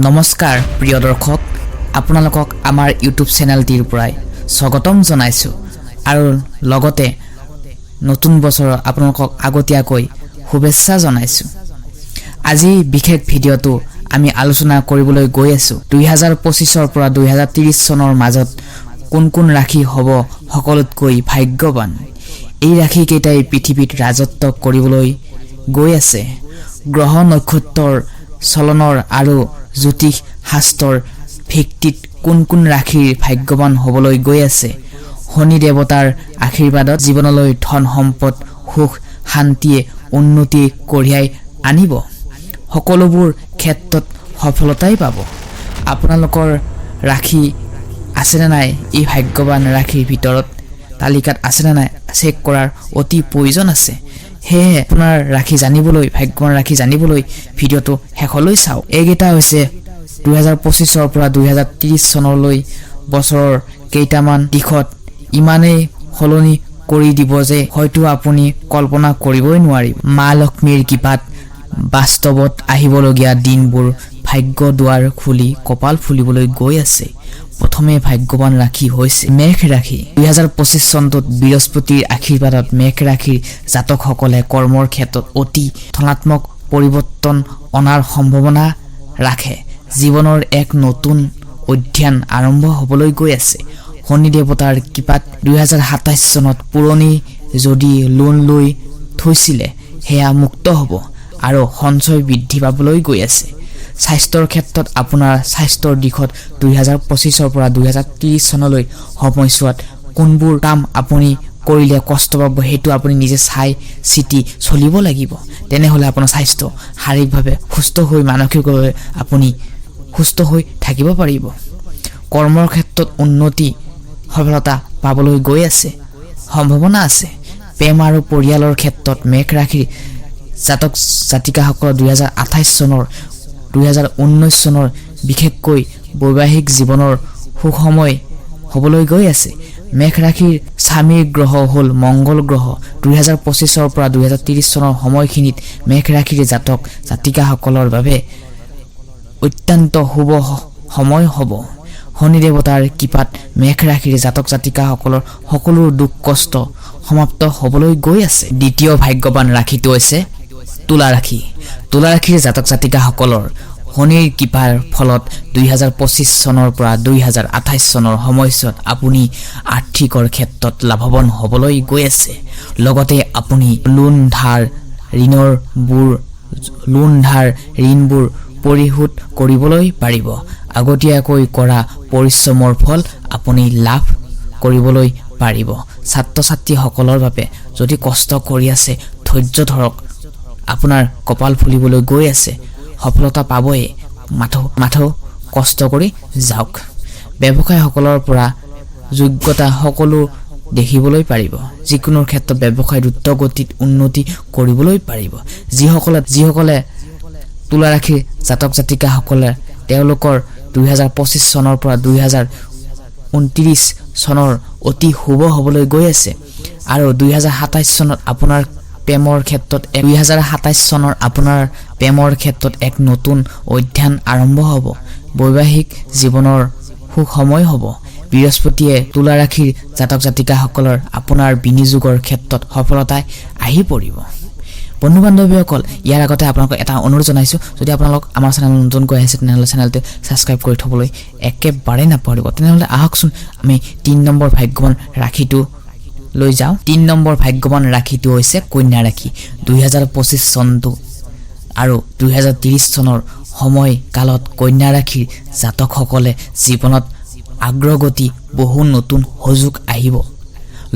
নমস্কাৰ প্ৰিয় দৰ্শক, আপোনালোকক আমাৰ ইউটিউব চেনেলটিৰ পৰাই স্বাগতম জনাইছোঁ আৰু লগতে নতুন বছৰৰ আপোনালোকক আগতীয়াকৈ শুভেচ্ছা জনাইছোঁ। আজি বিশেষ ভিডিঅ'টো আমি আলোচনা কৰিবলৈ গৈ আছোঁ 2025 পৰা 2030 চনৰ মাজত কোন ৰাশি হ'ব সকলোতকৈ ভাগ্যৱান। এই ৰাশি কেইটাই পৃথিৱীত ৰাজত্ব কৰিবলৈ গৈ আছে। গ্ৰহ নক্ষত্ৰৰ চলনৰ আৰু জ্যোতিষ শাস্ত্ৰৰ ভিত্তিত কোন ৰাশিৰ ভাগ্যৱান হ'বলৈ গৈ আছে। শনি দেৱতাৰ আশীৰ্বাদত জীৱনলৈ ধন সম্পদ সুখ শান্তিয়ে উন্নতি কঢ়িয়াই আনিব। সকলোবোৰ ক্ষেত্ৰত সফলতাই পাব। আপোনালোকৰ ৰাশি আছেনে নাই এই ভাগ্যৱান ৰাশিৰ ভিতৰত তালিকাত আছেনে নাই চেক কৰাৰ অতি প্ৰয়োজন আছে। সেয়ে আপোনাৰ ৰাশি জানিবলৈ ভাগ্যৱান ৰাশি জানিবলৈ ভিডিঅ'টো শেষলৈ চাওক। এইকেইটা হৈছে 2025 পৰা 2030 চনলৈ বছৰৰ কেইটামান দিশত ইমানেই সলনি কৰি দিব যে হয়তো আপুনি কল্পনা কৰিবই নোৱাৰিব। মা লক্ষ্মীৰ কৃপাত বাস্তৱত আহিবলগীয়া দিনবোৰ ভাগ্য দুৱাৰ খুলি কপাল ফুলিবলৈ গৈ আছে। প্ৰথমে ভাগ্যৱান ৰাশি হৈছে মেষ ৰাশি। 2025 চনটোত বৃহস্পতিৰ আশীৰ্বাদত মেষ ৰাশিৰ জাতকসকলে কৰ্মৰ ক্ষেত্ৰত অতি ধনাত্মক পৰিৱৰ্তন অনাৰ সম্ভাৱনা ৰাখে। জীৱনৰ এক নতুন অধ্যায় আৰম্ভ হ'বলৈ গৈ আছে। শনি দেৱতাৰ কৃপাত 2027 চনত পুৰণি যদি লোন লৈ থৈছিলে সেয়া মুক্ত হ'ব আৰু সঞ্চয় বৃদ্ধি পাবলৈ গৈ আছে। স্বাস্থ্যৰ ক্ষেত্ৰত আপোনাৰ স্বাস্থ্যৰ দিশত 2025 পৰা 2030 চনলৈ সময়ছোৱাত কোনবোৰ কাম আপুনি কৰিলে কষ্ট পাব সেইটো আপুনি নিজে চাই চিতি চলিব লাগিব। তেনেহ'লে আপোনাৰ স্বাস্থ্য শাৰীৰিকভাৱে সুস্থ হৈ মানসিকভাৱে আপুনি সুস্থ হৈ থাকিব পাৰিব। কৰ্মৰ ক্ষেত্ৰত উন্নতি সফলতা পাবলৈ গৈ আছে, সম্ভাৱনা আছে। প্ৰেম আৰু পৰিয়ালৰ ক্ষেত্ৰত মেষ ৰাশিৰ জাতক জাতিকাসকলৰ 2019 চনৰ বিশেষকৈ বৈবাহিক জীৱনৰ সুসময় হ'বলৈ গৈ আছে। মেষ ৰাশিৰ স্বামীৰ গ্ৰহ হ'ল মংগল গ্ৰহ। 2025 পৰা 2030 চনৰ সময়খিনিত মেষ ৰাশিৰ জাতক জাতিকাসকলৰ বাবে অত্যন্ত শুভ সময় হ'ব। শনি দেৱতাৰ কৃপাত মেষ ৰাশিৰ জাতক জাতিকাসকলৰ সকলো দুখ কষ্ট সমাপ্ত হ'বলৈ গৈ আছে। দ্বিতীয় ভাগ্যৱান ৰাশিটো হৈছে তুলা ৰাশি। তুলা ৰাশিৰ জাতক জাতিকাসকলৰ শনিৰ কৃপাৰ ফলত 2025 চনৰ পৰা 2028 চনৰ সময়ছোৱাত আপুনি আৰ্থিকৰ ক্ষেত্ৰত লাভৱান হ'বলৈ গৈ আছে। লগতে আপুনি ঋণবোৰ পৰিশোধ কৰিবলৈ পাৰিব। আগতীয়াকৈ কৰা পৰিশ্ৰমৰ ফল আপুনি লাভ কৰিবলৈ পাৰিব। ছাত্ৰ ছাত্ৰীসকলৰ বাবে যদি কষ্ট কৰি আছে ধৈৰ্য ধৰক, আপোনাৰ কপাল ফুলিবলৈ গৈ আছে, সফলতা পাবই। মাথো কষ্ট কৰি যাওক। ব্যৱসায়ীসকলৰ পৰা যোগ্যতা সকলো দেখিবলৈ পাৰিব। যিকোনো ক্ষেত্ৰত ব্যৱসায় দ্ৰুত গতিত উন্নতি কৰিবলৈ পাৰিব। যিসকলে তুলা ৰাশিৰ জাতক জাতিকাসকলে তেওঁলোকৰ 2025 চনৰ পৰা 2029 চনৰ অতি শুভ হ'বলৈ গৈ আছে আৰু 2027 চনত আপোনাৰ প্ৰেমৰ ক্ষেত্ৰত এক নতুন অধ্যায় আৰম্ভ হ'ব। বৈবাহিক জীৱনৰ সুসময় হ'ব। বৃহস্পতিয়ে তুলা ৰাশিৰ জাতক জাতিকাসকলৰ আপোনাৰ বিনিয়োগৰ ক্ষেত্ৰত সফলতাই আহি পৰিব। বন্ধু বান্ধৱীসকল, ইয়াৰ আগতে আপোনালোকক এটা অনুৰোধ জনাইছোঁ, যদি আপোনালোক আমাৰ চেনেল নতুনকৈ আহিছে তেনেহ'লে চেনেলটো ছাবস্ক্ৰাইব কৰি থ'বলৈ একেবাৰে নাপাহৰিব। তেনেহ'লে আহকচোন আমি 3 নম্বৰ ভাগ্যৱান ৰাশিটো লৈ যাওঁ। 3 নম্বৰ ভাগ্যৱান ৰাশিটো হৈছে কন্যা ৰাশি। 2025 চনটো আৰু 2030 চনৰ সময়কালত কন্যা ৰাশিৰ জাতকসকলে জীৱনত অগ্ৰগতি বহু নতুন সুযোগ আহিব।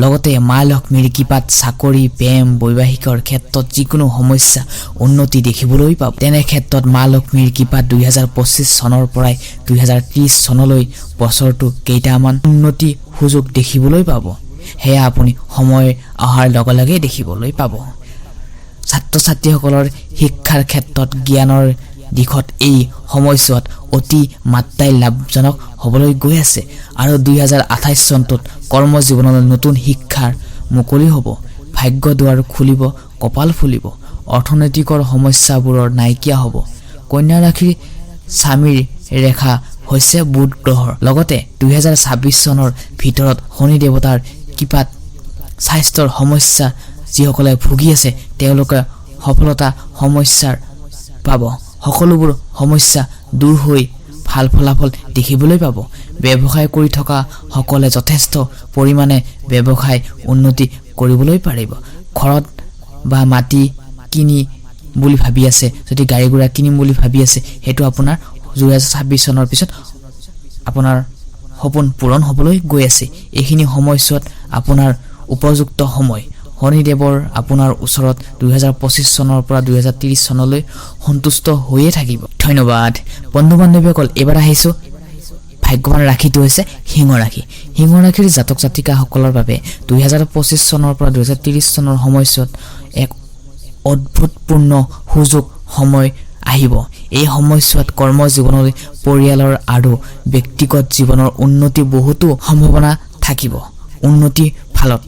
লগতে মা লক্ষ্মীৰ কৃপাত চাকৰি প্ৰেম বৈবাহিকৰ ক্ষেত্ৰত যিকোনো সমস্যা উন্নতি দেখিবলৈ পাব। তেনে ক্ষেত্ৰত মা লক্ষ্মীৰ কৃপাত 2025 চনৰ পৰাই 2030 চনলৈ বছৰটো কেইটামান উন্নতি সুযোগ দেখিবলৈ পাব। সেয়া আপুনি সময় অহাৰ লগে লগে দেখিবলৈ পাব। ছাত্ৰ ছাত্ৰীসকলৰ শিক্ষাৰ ক্ষেত্ৰত জ্ঞানৰ দিশত এই সময়ছোৱাত অতি মাত্ৰাই লাভজনক হ'বলৈ গৈ আছে আৰু 2028 চনটোত কৰ্মজীৱনলৈ নতুন শিক্ষাৰ মুকলি হ'ব। ভাগ্য দুৱাৰ খুলিব, কপাল ফুলিব, অৰ্থনৈতিকৰ সমস্যাবোৰৰ নাইকিয়া হ'ব। কন্যা ৰাশিৰ স্বামীৰ ৰেখা হৈছে বুধ গ্ৰহৰ। লগতে 2026 চনৰ ভিতৰত শনি দেৱতাৰ কৃপাত স্বাস্থ্যৰ সমস্যা যিসকলে ভুগি আছে তেওঁলোকে সফলতা সমস্যাৰ পাব। সকলোবোৰ সমস্যা দূৰ হৈ ভাল ফলাফল দেখিবলৈ পাব। ব্যৱসায় কৰি থকা সকলে যথেষ্ট পৰিমাণে ব্যৱসায় উন্নতি কৰিবলৈ পাৰিব। ঘৰত বা মাটি কিনি বুলি ভাবি আছে, যদি গাড়ী ঘোঁৰা কিনিম বুলি ভাবি আছে, সেইটো আপোনাৰ 2026 চনৰ পিছত আপোনাৰ সপোন পূৰণ হ'বলৈ গৈ আছে। এইখিনি সময়ছোৱাত আপোনাৰ উপযুক্ত সময়। শনিদেৱৰ আপোনাৰ ওচৰত 2025 চনৰ পৰা 2030 চনলৈ সন্তুষ্ট হৈয়ে থাকিব। ধন্যবাদ বন্ধু বান্ধৱীসকল। এইবাৰ আহিছোঁ ভাগ্যৱান ৰাশিটো হৈছে সিংহ ৰাশি। সিংহ ৰাশিৰ জাতক জাতিকাসকলৰ বাবে 2025 চনৰ পৰা 2030 চনৰ সময়ছোৱাত এক অদ্ভুতপূৰ্ণ সুযোগ সময় আহিব। এই সময়ছোৱাত কৰ্ম জীৱনলৈ, পৰিয়ালৰ আৰু ব্যক্তিগত জীৱনৰ উন্নতি বহুতো সম্ভাৱনা থাকিব। উন্নতি ফালত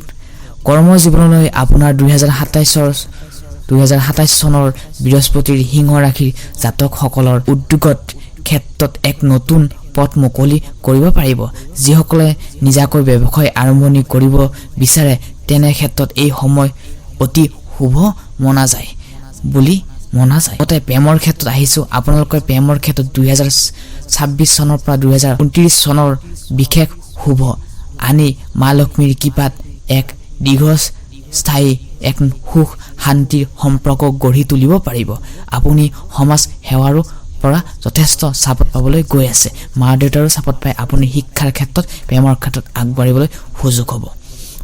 কৰ্ম জীৱনলৈ আপোনাৰ 2027 চনৰ বৃহস্পতিৰ সিংহ ৰাশিৰ জাতকসকলৰ উদ্যোগত ক্ষেত্ৰত এক নতুন পথ মুকলি কৰিব পাৰিব। যিসকলে নিজাকৈ ব্যৱসায় আৰম্ভণি কৰিব বিচাৰে তেনে ক্ষেত্ৰত এই সময় অতি শুভ মনা যায়। লগতে প্ৰেমৰ ক্ষেত্ৰত আহিছোঁ। আপোনালোকৰ প্ৰেমৰ ক্ষেত্ৰত 2026 চনৰ পৰা 2029 চনৰ বিশেষ শুভ। আনি মা লক্ষ্মীৰ কৃপাত এক দীৰ্ঘস্থায়ী এক সুখ শান্তিৰ সম্পৰ্ক গঢ়ি তুলিব পাৰিব। আপুনি সমাজ সেৱাৰো পৰা যথেষ্ট চাপত পাবলৈ গৈ আছে। মা দেউতাৰো চাপত পাই আপুনি শিক্ষাৰ ক্ষেত্ৰত, প্ৰেমৰ ক্ষেত্ৰত আগবাঢ়িবলৈ সুযোগ হ'ব।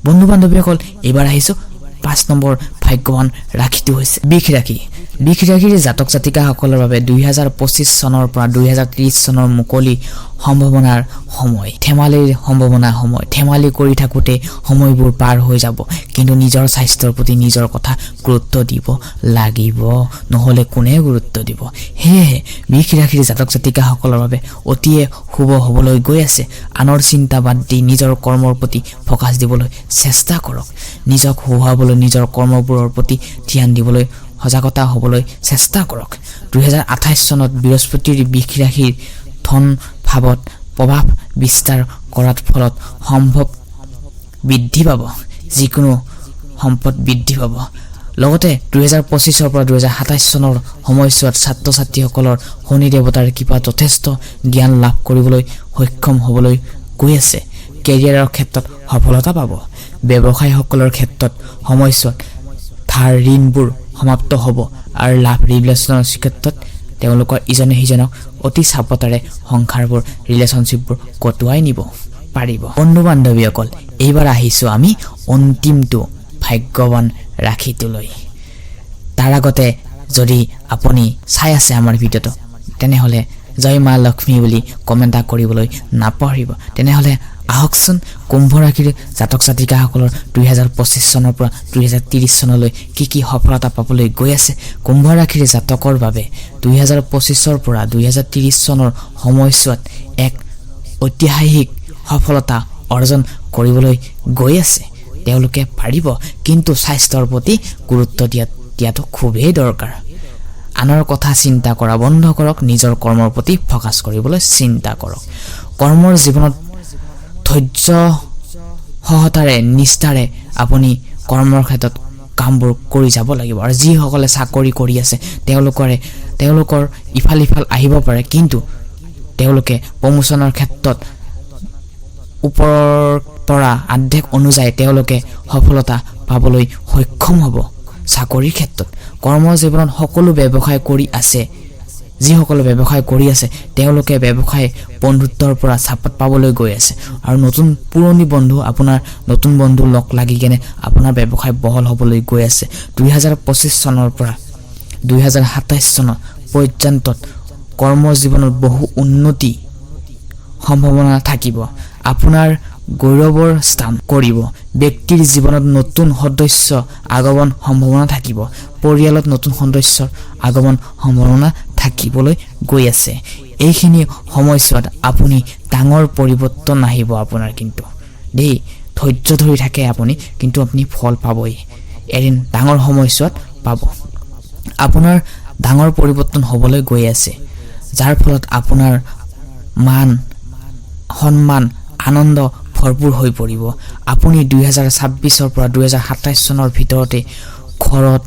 বন্ধু বান্ধৱীসকল, এইবাৰ আহিছোঁ 5 নম্বৰ ভাগ্যৱান ৰাশিটো হৈছে বৃষ ৰাশি। বৃষ ৰাশিৰ জাতক জাতিকাসকলৰ বাবে 2025 চনৰ পৰা 2030 চনৰ মুকলি সম্ভাৱনাৰ সময়। ধেমালিৰ সম্ভাৱনা সময়। ধেমালি কৰি থাকোঁতে সময়বোৰ পাৰ হৈ যাব, কিন্তু নিজৰ স্বাস্থ্যৰ প্ৰতি নিজৰ কথা গুৰুত্ব দিব লাগিব, নহ'লে কোনে গুৰুত্ব দিব। সেয়েহে বৃষ ৰাশিৰ জাতক জাতিকাসকলৰ বাবে অতিয়ে শুভ হ'বলৈ গৈ আছে। আনৰ চিন্তা বাদ দি নিজৰ কৰ্মৰ প্ৰতি ফ'কাছ দিবলৈ চেষ্টা কৰক। নিজক হুৱাবলৈ, নিজৰ কৰ্মবোৰৰ প্ৰতি ধ্যান দিবলৈ সজাগতা হ'বলৈ চেষ্টা কৰক। 2028 চনত বৃহস্পতিৰ বৃষ ৰাশিৰ ধন ভাৱত প্ৰভাৱ বিস্তাৰ কৰাৰ ফলত সম্ভৱ বৃদ্ধি পাব। যিকোনো সম্পদ বৃদ্ধি পাব। লগতে 2025 পৰা 2027 চনৰ সময়ছোৱাত ছাত্ৰ ছাত্ৰীসকলৰ শনি দেৱতাৰ কৃপাত যথেষ্ট জ্ঞান লাভ কৰিবলৈ সক্ষম হ'বলৈ গৈ আছে। কেৰিয়াৰৰ ক্ষেত্ৰত সফলতা পাব। ব্যৱসায়ীসকলৰ ক্ষেত্ৰত সময়ছোৱাত ধাৰ ঋণবোৰ সমাপ্ত হ'ব আৰু লাভ ৰিলেশ্যনৰ ক্ষেত্ৰত তেওঁলোকৰ ইজনে সিজনক অতি চাপতাৰে সংসাৰবোৰ, ৰিলেশ্যনশ্বিপবোৰ কটোৱাই নিব পাৰিব। বন্ধু বান্ধৱীসকল, এইবাৰ আহিছোঁ আমি অন্তিমটো ভাগ্যৱান ৰাশিটোলৈ। তাৰ আগতে যদি আপুনি চাই আছে আমাৰ ভিডিঅ'টো, তেনেহ'লে জয় মা লক্ষ্মী বুলি কমেণ্ট কৰিবলৈ নাপাহৰিব। তেনেহ'লে আহকচোন কুম্ভ ৰাশিৰ জাতক জাতিকাসকলৰ 2025 চনৰ পৰা 2030 চনলৈ কি সফলতা পাবলৈ গৈ আছে। কুম্ভ ৰাশিৰ জাতকৰ বাবে 2025 পৰা 2030 চনৰ সময়ছোৱাত এক ঐতিহাসিক সফলতা অৰ্জন কৰিবলৈ গৈ আছে। তেওঁলোকে পাৰিব, কিন্তু স্বাস্থ্যৰ প্ৰতি গুৰুত্ব দিয়াটো খুবেই দৰকাৰ। আনৰ কথা চিন্তা কৰা বন্ধ কৰক। নিজৰ কৰ্মৰ প্ৰতি ফ'কাছ কৰিবলৈ চিন্তা কৰক। কৰ্মৰ জীৱনত ধৈৰ্য সহকাৰে, নিষ্ঠাৰে আপুনি কৰ্মৰ ক্ষেত্ৰত কামবোৰ কৰি যাব লাগিব। আৰু যিসকলে চাকৰি কৰি আছে তেওঁলোকৰ ইফাল সিফাল আহিব পাৰে, কিন্তু তেওঁলোকে প্ৰমোচনৰ ক্ষেত্ৰত ওপৰৰ পৰা আদেশ অনুযায়ী তেওঁলোকে সফলতা পাবলৈ সক্ষম হ'ব। চাকৰিৰ ক্ষেত্ৰত, কৰ্ম জীৱনত সকলো ব্যৱসায় কৰি আছে, যিসকলে ব্যৱসায় কৰি আছে তেওঁলোকে ব্যৱসায় বন্ধুত্বৰ পৰা চাপত পাবলৈ গৈ আছে। আৰু পুৰণি বন্ধু, আপোনাৰ নতুন বন্ধু লগ লাগি কেনে আপোনাৰ ব্যৱসায় বহল হ'বলৈ গৈ আছে। 2025 চনৰ পৰা 2027 চনৰ পৰ্যন্তত কৰ্ম জীৱনত বহু উন্নতি সম্ভাৱনা থাকিব। আপোনাৰ গৌৰৱৰ স্থান কৰিব। ব্যক্তিৰ জীৱনত নতুন সদস্য আগমন সম্ভাৱনা থাকিব। পৰিয়ালত নতুন সদস্যৰ আগমন সম্ভাৱনা থাকিবলৈ গৈ আছে। এইখিনি সময়ছোৱাত আপুনি ডাঙৰ পৰিৱৰ্তন আহিব আপোনাৰ, কিন্তু দেই ধৈৰ্য ধৰি থাকে আপুনি, কিন্তু আপুনি ফল পাবই এদিন। ডাঙৰ সময়ছোৱাত পাব। আপোনাৰ ডাঙৰ পৰিৱৰ্তন হ'বলৈ গৈ আছে, যাৰ ফলত আপোনাৰ মান সন্মান আনন্দ ভৰপূৰ হৈ পৰিব। আপুনি 2026 পৰা 2027 চনৰ ভিতৰতে ঘৰত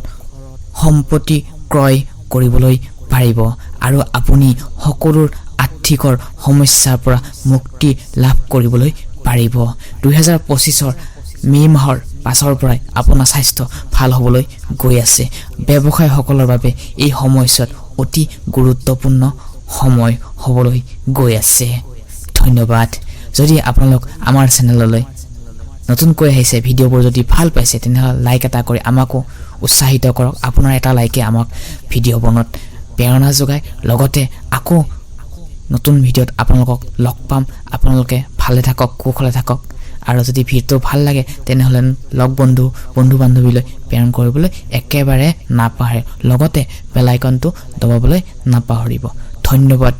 সম্পত্তি ক্ৰয় কৰিবলৈ পাৰিব আৰু আপুনি সকলো আৰ্থিকৰ সমস্যাৰ পৰা মুক্তি লাভ কৰিবলৈ পাৰিব। 2025 মে' মাহৰ পাছৰ পৰাই আপোনাৰ স্বাস্থ্য ভাল হ'বলৈ গৈ আছে। ব্যৱসায়ীসকলৰ বাবে এই সময়ছোৱাত অতি গুৰুত্বপূৰ্ণ সময় হ'বলৈ গৈ আছে। ধন্যবাদ। যদি আপোনালোক আমাৰ চেনেললৈ নতুনকৈ আহিছে, ভিডিঅ'বোৰ যদি ভাল পাইছে, তেনেহ'লে লাইক এটা কৰি আমাকো উৎসাহিত কৰক। আপোনাৰ এটা লাইকে আমাক ভিডিঅ' বনোৱাত প্ৰেৰণা যোগায়। লগতে আকৌ নতুন ভিডিঅ'ত আপোনালোকক লগ পাম। আপোনালোকে ভালে থাকক, কুশলে থাকক। আৰু যদি ভিডিঅ'টো ভাল লাগে তেনেহ'লে বন্ধু বান্ধৱীলৈ প্ৰেৰণ কৰিবলৈ একেবাৰে নাপাহৰে। লগতে বেল আইকনটো দবাবলৈ নাপাহৰিব। ধন্যবাদ।